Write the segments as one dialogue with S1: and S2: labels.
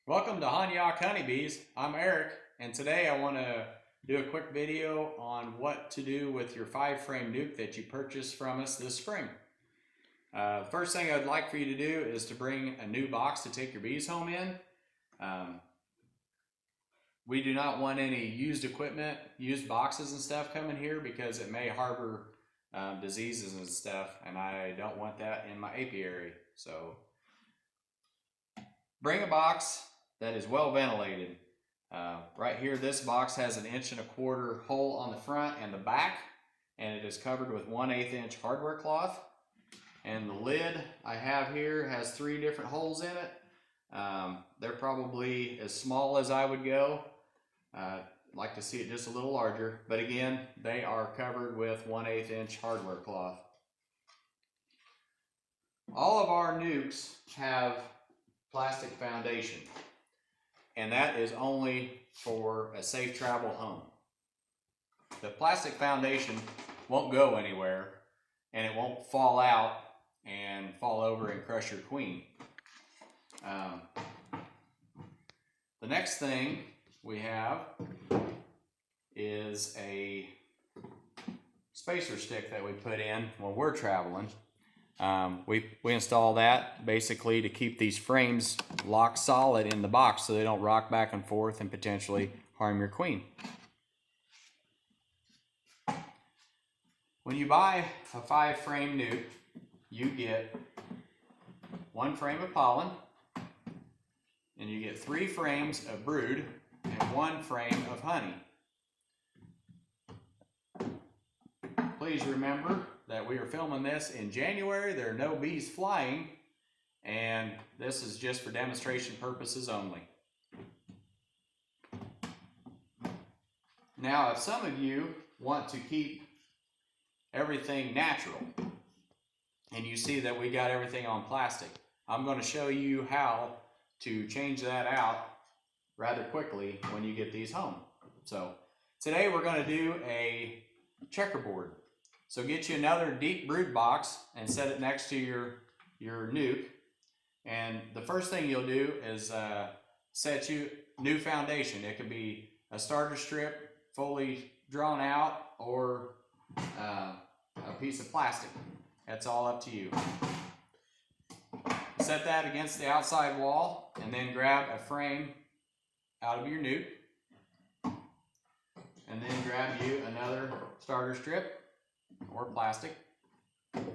S1: Welcome to Honyok Honeybees. I'm Eric, and today I want to do a quick video on what to do with your 5-frame nuke that you purchased from us this spring. First thing I'd like for you to do is to bring a new box to take your bees home in. We do not want any used equipment, used boxes and stuff coming here because it may harbor diseases and stuff, and I don't want that in my apiary. So bring a box that is well ventilated. Right here, this box has an 1.25 inch hole on the front and the back, and it is covered with 1/8 inch hardware cloth. And the lid I have here has 3 different holes in it. They're probably as small as I would go. I'd like to see it just a little larger, but again, they are covered with 1/8 inch hardware cloth. All of our nukes have plastic foundation, and that is only for a safe travel home. The plastic foundation won't go anywhere, and it won't fall out and fall over and crush your queen. The next thing we have is a spacer stick that we put in when we're traveling. We install that basically to keep these frames locked solid in the box so they don't rock back and forth and potentially harm your queen. When you buy a 5-frame nuke, you get 1 frame of pollen, and you get 3 frames of brood and 1 frame of honey. Please remember that we are filming this in January. There are no bees flying, and this is just for demonstration purposes only. Now, if some of you want to keep everything natural, and you see that we got everything on plastic, I'm going to show you how to change that out rather quickly when you get these home. So today we're going to do a checkerboard. So get you another deep brood box and set it next to your nuke. And the first thing you'll do is set you new foundation. It could be a starter strip fully drawn out, or a piece of plastic. That's all up to you. Set that against the outside wall, and then grab a frame out of your nuke, and then grab you another starter strip or plastic, and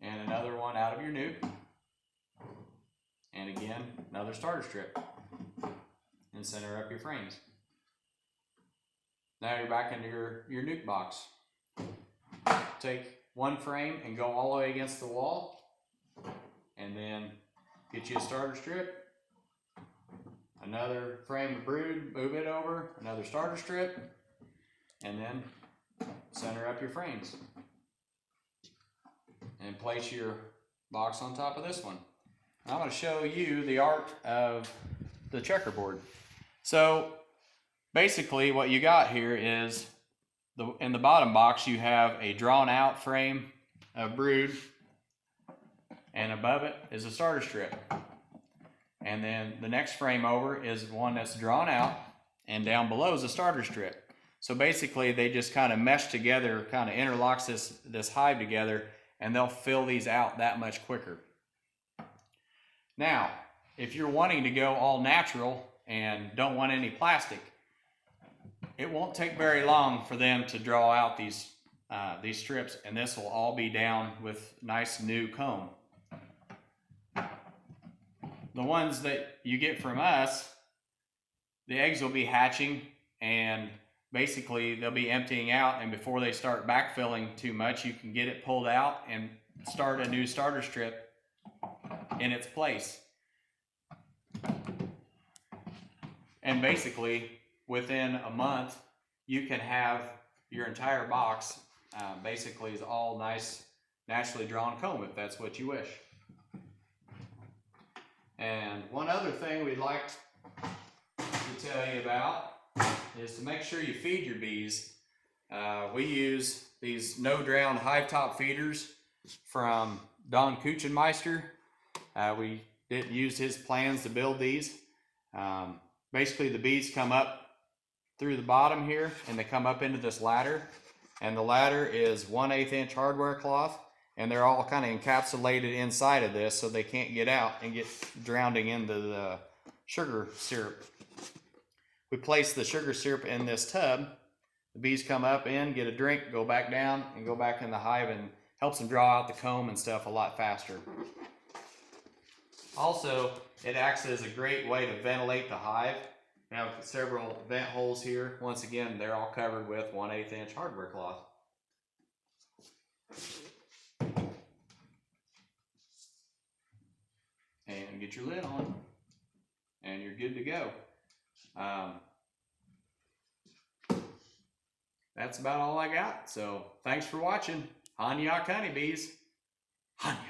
S1: another one out of your nuke, and again another starter strip, and center up your frames. Now you're back into your nuke box. Take 1 frame and go all the way against the wall, and then get you a starter strip, another frame of brood, move it over, another starter strip, and then center up your frames and place your box on top of this one. I'm going to show you the art of the checkerboard. So basically what you got here is in the bottom box you have a drawn out frame of brood, and above it is a starter strip, and then the next frame over is one that's drawn out, and down below is a starter strip. So basically they just kind of mesh together, kind of interlocks this hive together, and they'll fill these out that much quicker. Now, if you're wanting to go all natural and don't want any plastic, it won't take very long for them to draw out these strips, and this will all be down with nice new comb. The ones that you get from us, the eggs will be hatching, and basically they'll be emptying out, and before they start backfilling too much, you can get it pulled out and start a new starter strip in its place. And basically within a month you can have your entire box basically is all nice naturally drawn comb, if that's what you wish. And one other thing we'd like to tell you about is to make sure you feed your bees. We use these no-drown hive top feeders from Don Kuchenmeister. We used his plans to build these. Basically, the bees come up through the bottom here, and they come up into this ladder, and the ladder is 1/8 inch hardware cloth, and they're all kind of encapsulated inside of this so they can't get out and get drowning into the sugar syrup. We place the sugar syrup in this tub. The bees come up in, get a drink, go back down, and go back in the hive, and helps them draw out the comb and stuff a lot faster. Also, it acts as a great way to ventilate the hive. We have several vent holes here. Once again, they're all covered with 1/8 inch hardware cloth. And get your lid on, and you're good to go. That's about all I got. So thanks for watching. Honyok honeybees. Honyok.